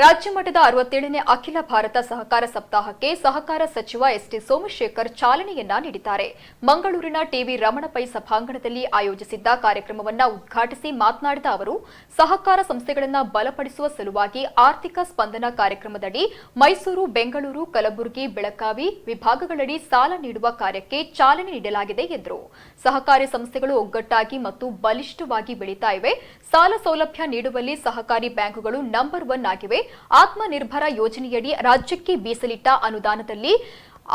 ರಾಜ್ಯ ಮಟ್ಟದ 67ನೇ ಅಖಿಲ ಭಾರತ ಸಹಕಾರ ಸಪ್ತಾಹಕ್ಕೆ ಸಹಕಾರ ಸಚಿವ ಎಸ್ಟಿ ಸೋಮಶೇಖರ್ ಚಾಲನೆಯನ್ನ ನೀಡಿದ್ದಾರೆ. ಮಂಗಳೂರಿನ ಟಿವಿ ರಮಣ ಪೈ ಸಭಾಂಗಣದಲ್ಲಿ ಆಯೋಜಿಸಿದ್ದ ಕಾರ್ಯಕ್ರಮವನ್ನು ಉದ್ಘಾಟಿಸಿ ಮಾತನಾಡಿದ ಅವರು, ಸಹಕಾರ ಸಂಸ್ಥೆಗಳನ್ನು ಬಲಪಡಿಸುವ ಸಲುವಾಗಿ ಆರ್ಥಿಕ ಸ್ಪಂದನ ಕಾರ್ಯಕ್ರಮದಡಿ ಮೈಸೂರು, ಬೆಂಗಳೂರು, ಕಲಬುರಗಿ, ಬೆಳಗಾವಿ ವಿಭಾಗಗಳಡಿ ಸಾಲ ನೀಡುವ ಕಾರ್ಯಕ್ಕೆ ಚಾಲನೆ ನೀಡಲಾಗಿದೆ ಎಂದರು. ಸಹಕಾರಿ ಸಂಸ್ಥೆಗಳು ಒಗ್ಗಟ್ಟಾಗಿ ಮತ್ತು ಬಲಿಷ್ಠವಾಗಿ ಬೆಳೀತಾ ಇವೆ. ಸಾಲ ಸೌಲಭ್ಯ ನೀಡುವಲ್ಲಿ ಸಹಕಾರಿ ಬ್ಯಾಂಕುಗಳು ನಂಬರ್ 1 ಆಗಿವೆ. ಆತ್ಮನಿರ್ಭರ ಯೋಜನೆಯಡಿ ರಾಜ್ಯಕ್ಕೆ ಮೀಸಲಿಟ್ಟ ಅನುದಾನದಲ್ಲಿ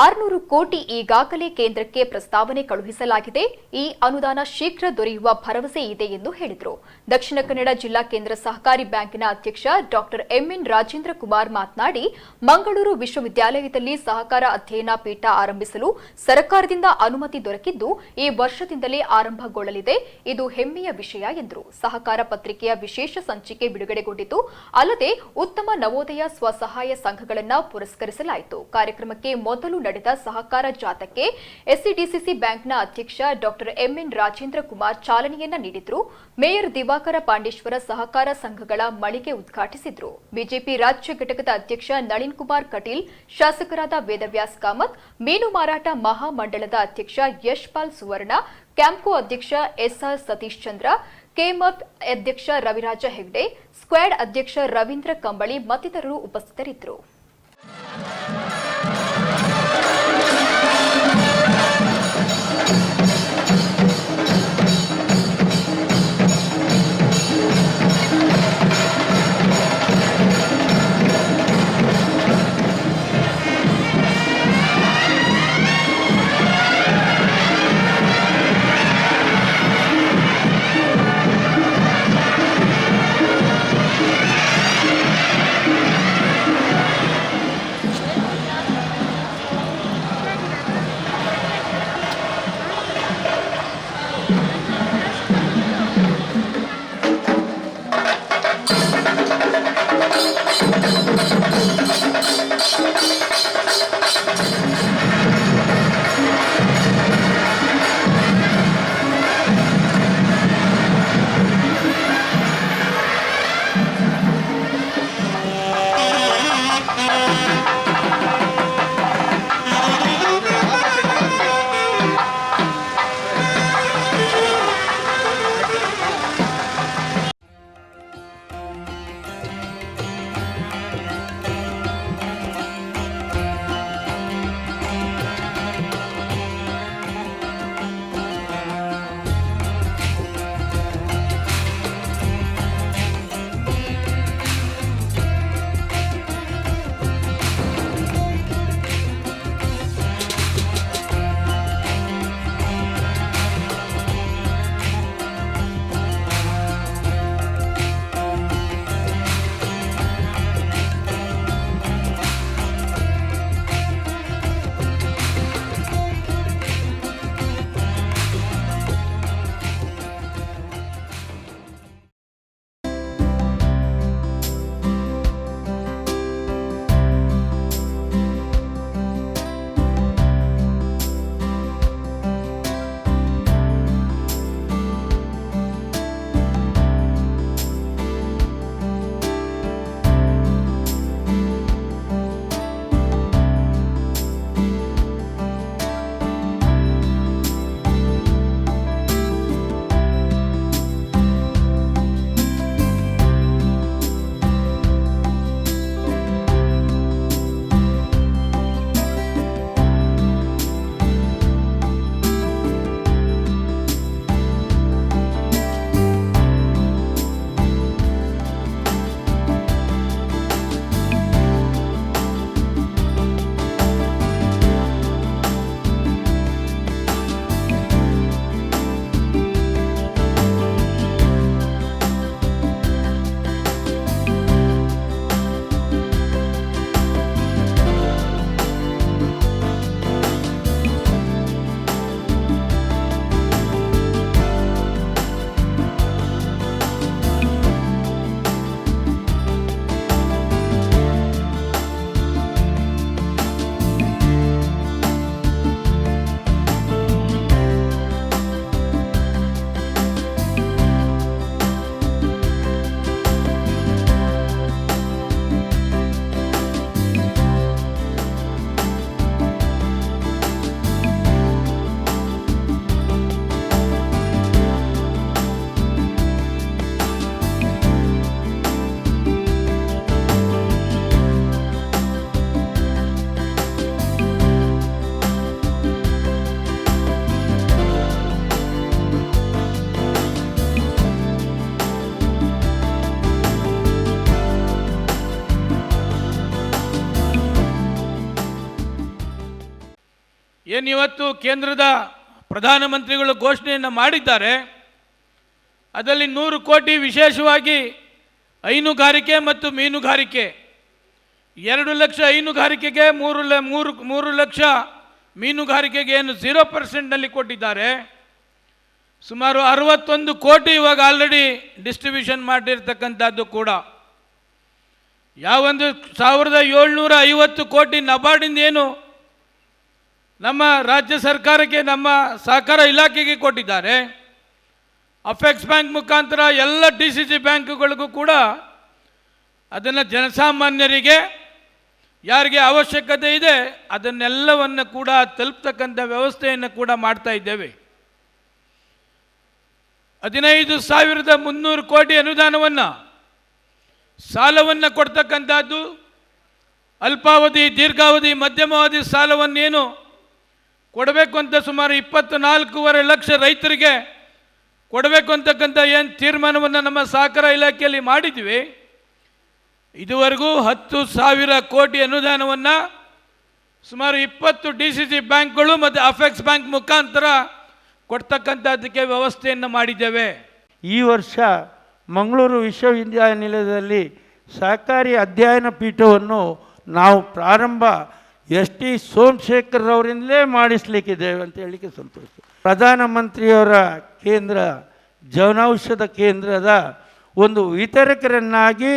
600 ಕೋಟಿ ಈಗಾಗಲೇ ಕೇಂದ್ರಕ್ಕೆ ಪ್ರಸ್ತಾವನೆ ಕಳುಹಿಸಲಾಗಿದೆ. ಈ ಅನುದಾನ ಶೀಘ್ರ ದೊರೆಯುವ ಭರವಸೆ ಇದೆ ಎಂದು ಹೇಳಿದರು. ದಕ್ಷಿಣ ಕನ್ನಡ ಜಿಲ್ಲಾ ಕೇಂದ್ರ ಸಹಕಾರಿ ಬ್ಯಾಂಕಿನ ಅಧ್ಯಕ್ಷ ಡಾಕ್ಟರ್ ಎಂಎನ್ ರಾಜೇಂದ್ರ ಕುಮಾರ್ ಮಾತನಾಡಿ, ಮಂಗಳೂರು ವಿಶ್ವವಿದ್ಯಾಲಯದಲ್ಲಿ ಸಹಕಾರ ಅಧ್ಯಯನ ಪೀಠ ಆರಂಭಿಸಲು ಸರ್ಕಾರದಿಂದ ಅನುಮತಿ ದೊರಕಿದ್ದು ಈ ವರ್ಷದಿಂದಲೇ ಆರಂಭಗೊಳ್ಳಲಿದೆ. ಇದು ಹೆಮ್ಮೆಯ ವಿಷಯ ಎಂದರು. ಸಹಕಾರ ಪತ್ರಿಕೆಯ ವಿಶೇಷ ಸಂಚಿಕೆ ಬಿಡುಗಡೆಗೊಂಡಿತು. ಅಲ್ಲದೆ ಉತ್ತಮ ನವೋದಯ ಸ್ವಸಹಾಯ ಸಂಘಗಳನ್ನು ಪುರಸ್ಕರಿಸಲಾಯಿತು. ಕಾರ್ಯಕ್ರಮಕ್ಕೆ ಮೊದಲು ನಡೆದ ಸಹಕಾರ ಜಾಥಾಕ್ಕೆ ಎಸ್ಸಿಡಿಸಿಸಿ ಬ್ಯಾಂಕ್ನ ಅಧ್ಯಕ್ಷ ಡಾಕ್ಟರ್ ಎಂಎನ್ ರಾಜೇಂದ್ರ ಕುಮಾರ್ ಚಾಲನೆಯನ್ನ ನೀಡಿದ್ರು. ಮೇಯರ್ ದಿವಾಕರ ಪಾಂಡೇಶ್ವರ ಸಹಕಾರ ಸಂಘಗಳ ಮಳಿಗೆ ಉದ್ಘಾಟಿಸಿದ್ರು. ಬಿಜೆಪಿ ರಾಜ್ಯ ಘಟಕದ ಅಧ್ಯಕ್ಷ ನಳಿನ್ ಕುಮಾರ್ ಕಟೀಲ್, ಶಾಸಕರಾದ ವೇದವ್ಯಾಸ್ ಕಾಮತ್, ಮೀನು ಮಾರಾಟ ಮಹಾಮಂಡಳದ ಅಧ್ಯಕ್ಷ ಯಶ್ಪಾಲ್ ಸುವರ್ಣ, ಕ್ಯಾಂಪ್ಕೋ ಅಧ್ಯಕ್ಷ ಎಸ್ಆರ್ ಸತೀಶ್ ಚಂದ್ರ, ಕೆಎಂಎಫ್ ಅಧ್ಯಕ್ಷ ರವಿರಾಜ ಹೆಗ್ಡೆ, ಸ್ಕ್ವಾಡ್ ಅಧ್ಯಕ್ಷ ರವೀಂದ್ರ ಕಂಬಳಿ ಮತ್ತಿತರರು ಉಪಸ್ಥಿತರಿದ್ದರು. ಏನಿವತ್ತು ಕೇಂದ್ರದ ಪ್ರಧಾನಮಂತ್ರಿಗಳು ಘೋಷಣೆಯನ್ನು ಮಾಡಿದ್ದಾರೆ, ಅದರಲ್ಲಿ 100 ಕೋಟಿ ವಿಶೇಷವಾಗಿ ಹೈನುಗಾರಿಕೆ ಮತ್ತು ಮೀನುಗಾರಿಕೆ, 2 ಲಕ್ಷ ಹೈನುಗಾರಿಕೆಗೆ 3 ಲಕ್ಷ ಮೀನುಗಾರಿಕೆಗೆ ಏನು 0%ನಲ್ಲಿ ಕೊಟ್ಟಿದ್ದಾರೆ. ಸುಮಾರು 61 ಕೋಟಿ ಇವಾಗ ಆಲ್ರೆಡಿ ಡಿಸ್ಟ್ರಿಬ್ಯೂಷನ್ ಮಾಡಿರ್ತಕ್ಕಂಥದ್ದು ಕೂಡ. ಯಾವೊಂದು 1750 ಕೋಟಿ ನಬಾರ್ಡಿಂದ ಏನು ನಮ್ಮ ರಾಜ್ಯ ಸರ್ಕಾರಕ್ಕೆ ನಮ್ಮ ಸಹಕಾರ ಇಲಾಖೆಗೆ ಕೊಟ್ಟಿದ್ದಾರೆ, ಅಫೆಕ್ಸ್ ಬ್ಯಾಂಕ್ ಮುಖಾಂತರ ಎಲ್ಲ DCC ಬ್ಯಾಂಕುಗಳಿಗೂ ಕೂಡ ಅದನ್ನು ಜನಸಾಮಾನ್ಯರಿಗೆ ಯಾರಿಗೆ ಅವಶ್ಯಕತೆ ಇದೆ ಅದನ್ನೆಲ್ಲವನ್ನು ಕೂಡ ತಲುಪ್ತಕ್ಕಂಥ ವ್ಯವಸ್ಥೆಯನ್ನು ಕೂಡ ಮಾಡ್ತಾ ಇದ್ದೇವೆ. 15,300 ಕೋಟಿ ಅನುದಾನವನ್ನು ಸಾಲವನ್ನು ಕೊಡ್ತಕ್ಕಂಥದ್ದು, ಅಲ್ಪಾವಧಿ, ದೀರ್ಘಾವಧಿ, ಮಧ್ಯಮಾವಧಿ ಸಾಲವನ್ನೇನು ಕೊಡಬೇಕು ಅಂತ ಸುಮಾರು 24.5 ಲಕ್ಷ ರೈತರಿಗೆ ಕೊಡಬೇಕು ಅಂತಕ್ಕಂಥ ಏನು ತೀರ್ಮಾನವನ್ನು ನಮ್ಮ ಸಹಕಾರ ಇಲಾಖೆಯಲ್ಲಿ ಮಾಡಿದ್ವಿ. ಇದುವರೆಗೂ 10,000 ಕೋಟಿ ಅನುದಾನವನ್ನು ಸುಮಾರು 20 DCC ಬ್ಯಾಂಕ್ಗಳು ಮತ್ತು ಅಫೆಕ್ಸ್ ಬ್ಯಾಂಕ್ ಮುಖಾಂತರ ಕೊಡ್ತಕ್ಕಂಥದ್ದಕ್ಕೆ ವ್ಯವಸ್ಥೆಯನ್ನು ಮಾಡಿದ್ದೇವೆ. ಈ ವರ್ಷ ಮಂಗಳೂರು ವಿಶ್ವವಿದ್ಯಾನಿಲಯದಲ್ಲಿ ಸಹಕಾರಿ ಅಧ್ಯಯನ ಪೀಠವನ್ನು ನಾವು ಪ್ರಾರಂಭ ST ಸೋಮಶೇಖರ್ ಅವರಿಂದಲೇ ಮಾಡಿಸ್ಲಿಕ್ಕಿದ್ದೇವೆ ಅಂತ ಹೇಳಲಿಕ್ಕೆ ಸಂತೋಷ. ಪ್ರಧಾನಮಂತ್ರಿಯವರ ಕೇಂದ್ರ ಜನೌಷಧ ಕೇಂದ್ರದ ಒಂದು ವಿತರಕರನ್ನಾಗಿ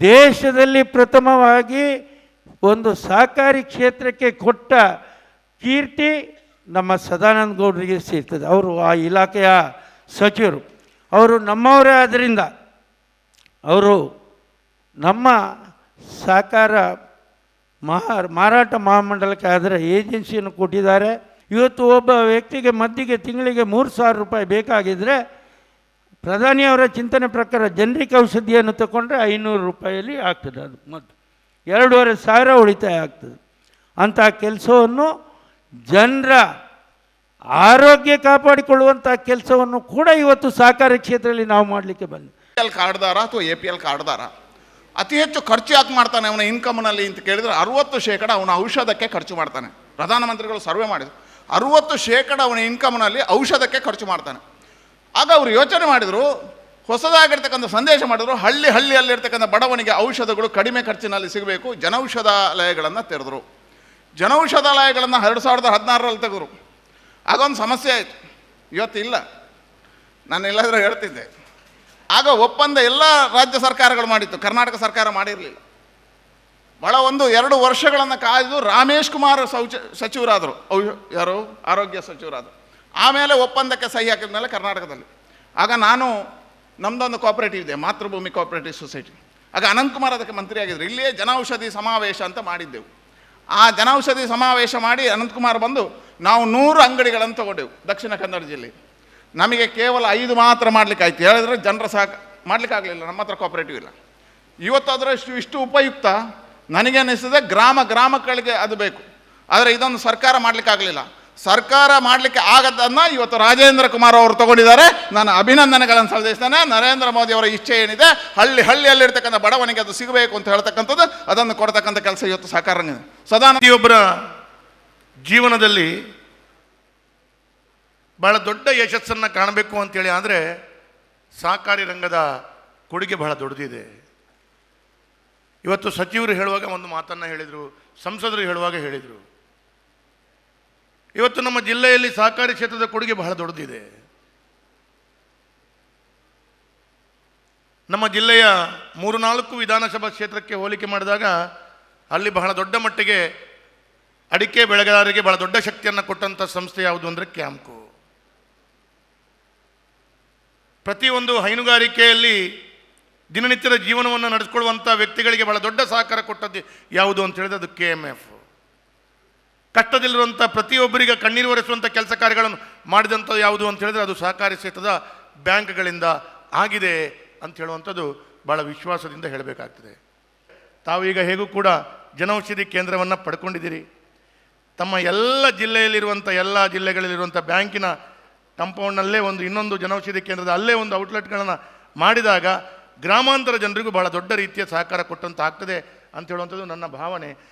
ದೇಶದಲ್ಲಿ ಪ್ರಥಮವಾಗಿ ಒಂದು ಸಹಕಾರಿ ಕ್ಷೇತ್ರಕ್ಕೆ ಕೊಟ್ಟ ಕೀರ್ತಿ ನಮ್ಮ ಸದಾನಂದ ಗೌಡರಿಗೆ ಸೇರ್ತದೆ. ಅವರು ಆ ಇಲಾಖೆಯ ಸಚಿವರು, ಅವರು ನಮ್ಮವರೇ. ಆದ್ದರಿಂದ ಅವರು ನಮ್ಮ ಸಹಕಾರ ಮಾರಾಟ ಮಹಾಮಂಡಲಕ್ಕೆ ಅದರ ಏಜೆನ್ಸಿಯನ್ನು ಕೊಟ್ಟಿದ್ದಾರೆ. ಇವತ್ತು ಒಬ್ಬ ವ್ಯಕ್ತಿಗೆ ಮದ್ದಿಗೆ ತಿಂಗಳಿಗೆ 3,000 ರೂಪಾಯಿ ಬೇಕಾಗಿದ್ದರೆ ಪ್ರಧಾನಿಯವರ ಚಿಂತನೆ ಪ್ರಕಾರ ಜನರಿಕ್ ಔಷಧಿಯನ್ನು ತಗೊಂಡ್ರೆ 500 ರೂಪಾಯಲ್ಲಿ ಆಗ್ತದೆ. ಅದು ಮದ್ದು 2,500 ಉಳಿತಾಯ ಆಗ್ತದೆ. ಅಂಥ ಕೆಲಸವನ್ನು ಜನರ ಆರೋಗ್ಯ ಕಾಪಾಡಿಕೊಳ್ಳುವಂಥ ಕೆಲಸವನ್ನು ಕೂಡ ಇವತ್ತು ಸಹಕಾರಿ ಕ್ಷೇತ್ರದಲ್ಲಿ ನಾವು ಮಾಡಲಿಕ್ಕೆ ಬಂದಿದ್ದೀವಿ. APL ಕಾರ್ಡ್ದಾರ ಅಥವಾ APL ಕಾರ್ಡ್ದಾರ ಅತಿ ಹೆಚ್ಚು ಖರ್ಚು ಯಾಕೆ ಮಾಡ್ತಾನೆ ಅವನ ಇನ್ಕಮ್ನಲ್ಲಿ ಅಂತ ಕೇಳಿದರೆ 60% ಅವನ ಔಷಧಕ್ಕೆ ಖರ್ಚು ಮಾಡ್ತಾನೆ. ಪ್ರಧಾನಮಂತ್ರಿಗಳು ಸರ್ವೆ ಮಾಡಿದ್ರು, 60% ಅವನ ಇನ್ಕಮ್ನಲ್ಲಿ ಔಷಧಕ್ಕೆ ಖರ್ಚು ಮಾಡ್ತಾನೆ. ಆಗ ಅವರು ಯೋಚನೆ ಮಾಡಿದರು, ಹೊಸದಾಗಿರ್ತಕ್ಕಂಥ ಸಂದೇಶ ಮಾಡಿದ್ರು, ಹಳ್ಳಿಯಲ್ಲಿರ್ತಕ್ಕಂಥ ಬಡವನಿಗೆ ಔಷಧಗಳು ಕಡಿಮೆ ಖರ್ಚಿನಲ್ಲಿ ಸಿಗಬೇಕು. ಜನೌಷಧಾಲಯಗಳನ್ನು ತೆರೆದರು. ಜನೌಷಧಾಲಯಗಳನ್ನು 2016ರಲ್ಲಿ ತೆಗೆದರು. ಆಗೊಂದು ಸಮಸ್ಯೆ ಆಯಿತು, ಇವತ್ತಿಲ್ಲ. ನಾನು ಎಲ್ಲಾದರೂ ಹೇಳ್ತಿದ್ದೆ. ಆಗ ಒಪ್ಪಂದ ಎಲ್ಲ ರಾಜ್ಯ ಸರ್ಕಾರಗಳು ಮಾಡಿತ್ತು, ಕರ್ನಾಟಕ ಸರ್ಕಾರ ಮಾಡಿರಲಿಲ್ಲ. ಭಾಳ 1-2 ವರ್ಷಗಳನ್ನು ಕಾಯ್ದು ರಾಮೇಶ್ ಕುಮಾರ್ ಸಚಿವರಾದರು, ಯಾರು ಆರೋಗ್ಯ ಸಚಿವರಾದರು. ಆಮೇಲೆ ಒಪ್ಪಂದಕ್ಕೆ ಸಹಿ ಹಾಕಿದ ಮೇಲೆ ಕರ್ನಾಟಕದಲ್ಲಿ ಆಗ ನಾನು ನಮ್ಮದೊಂದು ಕೋಆಪರೇಟಿವ್ ಇದೆ, ಮಾತೃಭೂಮಿ ಕೋಆಪರೇಟಿವ್ ಸೊಸೈಟಿ. ಆಗ ಅನಂತಕುಮಾರ್ ಅದಕ್ಕೆ ಮಂತ್ರಿ ಆಗಿದ್ದರು. ಇಲ್ಲಿಯೇ ಜನೌಷಧಿ ಸಮಾವೇಶ ಅಂತ ಮಾಡಿದ್ದೆವು. ಆ ಜನೌಷಧಿ ಸಮಾವೇಶ ಮಾಡಿ ಅನಂತಕುಮಾರ್ ಬಂದು ನಾವು 100 ಅಂಗಡಿಗಳನ್ನು ತಗೊಂಡೆವು ದಕ್ಷಿಣ ಕನ್ನಡ ಜಿಲ್ಲೆ. ನಮಗೆ ಕೇವಲ 5 ಮಾತ್ರ ಮಾಡಲಿಕ್ಕಾಯ್ತು. ಹೇಳಿದ್ರೆ ಜನರ ಮಾಡಲಿಕ್ಕಾಗಲಿಲ್ಲ, ನಮ್ಮ ಹತ್ರ ಕೋಆಪರೇಟಿವ್ ಇಲ್ಲ. ಇವತ್ತು ಅದರಷ್ಟು ಇಷ್ಟು ಉಪಯುಕ್ತ ನನಗೆ ಅನ್ನಿಸ್ತದೆ. ಗ್ರಾಮಗಳಿಗೆ ಅದು ಬೇಕು, ಆದರೆ ಇದೊಂದು ಸರ್ಕಾರ ಮಾಡಲಿಕ್ಕಾಗಲಿಲ್ಲ. ಸರ್ಕಾರ ಮಾಡಲಿಕ್ಕೆ ಆಗದನ್ನು ಇವತ್ತು ರಾಜೇಂದ್ರ ಕುಮಾರ್ ಅವರು ತಗೊಂಡಿದ್ದಾರೆ. ನಾನು ಅಭಿನಂದನೆಗಳನ್ನು ಸಲ್ಲಿಸ್ತೇನೆ. ನರೇಂದ್ರ ಮೋದಿ ಅವರ ಇಚ್ಛೆ ಏನಿದೆ, ಹಳ್ಳಿಯಲ್ಲಿರ್ತಕ್ಕಂಥ ಬಡವನಿಗೆ ಅದು ಸಿಗಬೇಕು ಅಂತ ಹೇಳ್ತಕ್ಕಂಥದ್ದು, ಅದನ್ನು ಕೊಡ್ತಕ್ಕಂಥ ಕೆಲಸ ಇವತ್ತು ಸಹಕಾರನಿದೆ. ಪ್ರತಿಯೊಬ್ಬರ ಜೀವನದಲ್ಲಿ ಬಹಳ ದೊಡ್ಡ ಯಶಸ್ಸನ್ನು ಕಾಣಬೇಕು ಅಂತೇಳಿ ಆದರೆ ಸಹಕಾರಿ ರಂಗದ ಕೊಡುಗೆ ಬಹಳ ದೊಡ್ಡದಿದೆ. ಇವತ್ತು ಸಚಿವರು ಹೇಳುವಾಗ ಒಂದು ಮಾತನ್ನು ಹೇಳಿದರು, ಸಂಸದರು ಹೇಳುವಾಗ ಹೇಳಿದರು. ಇವತ್ತು ನಮ್ಮ ಜಿಲ್ಲೆಯಲ್ಲಿ ಸಹಕಾರಿ ಕ್ಷೇತ್ರದ ಕೊಡುಗೆ ಬಹಳ ದೊಡ್ಡದಿದೆ. ನಮ್ಮ ಜಿಲ್ಲೆಯ 3-4 ವಿಧಾನಸಭಾ ಕ್ಷೇತ್ರಕ್ಕೆ ಹೋಲಿಕೆ ಮಾಡಿದಾಗ ಅಲ್ಲಿ ಬಹಳ ದೊಡ್ಡ ಮಟ್ಟಿಗೆ ಅಡಿಕೆ ಬೆಳೆಗಾರರಿಗೆ ಬಹಳ ದೊಡ್ಡ ಶಕ್ತಿಯನ್ನು ಕೊಟ್ಟಂಥ ಸಂಸ್ಥೆ ಯಾವುದು ಅಂದರೆ ಕ್ಯಾಂಪ್ಕೋ. ಪ್ರತಿಯೊಂದು ಹೈನುಗಾರಿಕೆಯಲ್ಲಿ ದಿನನಿತ್ಯದ ಜೀವನವನ್ನು ನಡೆಸಿಕೊಳ್ಳುವಂಥ ವ್ಯಕ್ತಿಗಳಿಗೆ ಬಹಳ ದೊಡ್ಡ ಸಹಕಾರ ಕೊಟ್ಟದ್ದು ಯಾವುದು ಅಂತ ಹೇಳಿದ್ರೆ ಅದು KMF. ಕಷ್ಟದಲ್ಲಿರುವಂಥ ಪ್ರತಿಯೊಬ್ಬರಿಗೆ ಕಣ್ಣೀರು ಒರೆಸುವಂಥ ಕೆಲಸ ಕಾರ್ಯಗಳನ್ನು ಮಾಡಿದಂಥದ್ದು ಯಾವುದು ಅಂತ ಹೇಳಿದ್ರೆ ಅದು ಸಹಕಾರಿ ಕ್ಷೇತ್ರದ ಬ್ಯಾಂಕ್ಗಳಿಂದ ಆಗಿದೆ ಅಂತ ಹೇಳುವಂಥದ್ದು ಭಾಳ ವಿಶ್ವಾಸದಿಂದ ಹೇಳಬೇಕಾಗ್ತದೆ. ತಾವು ಈಗ ಹೇಗೂ ಕೂಡ ಜನೌಷಧಿ ಕೇಂದ್ರವನ್ನು ಪಡ್ಕೊಂಡಿದ್ದೀರಿ. ತಮ್ಮ ಎಲ್ಲ ಜಿಲ್ಲೆಯಲ್ಲಿರುವಂಥ ಎಲ್ಲ ಜಿಲ್ಲೆಗಳಲ್ಲಿರುವಂಥ ಬ್ಯಾಂಕಿನ ಕಂಪೌಂಡ್ನಲ್ಲೇ ಇನ್ನೊಂದು ಜನೌಷಧಿ ಕೇಂದ್ರದ ಅಲ್ಲೇ ಒಂದು ಔಟ್ಲೆಟ್ಗಳನ್ನು ಮಾಡಿದಾಗ ಗ್ರಾಮಾಂತರ ಜನರಿಗೂ ಬಹಳ ದೊಡ್ಡ ರೀತಿಯ ಸಹಕಾರ ಕೊಟ್ಟಂತ ಆಗ್ತದೆ ಅಂತ ಹೇಳುವಂಥದ್ದು ನನ್ನ ಭಾವನೆ.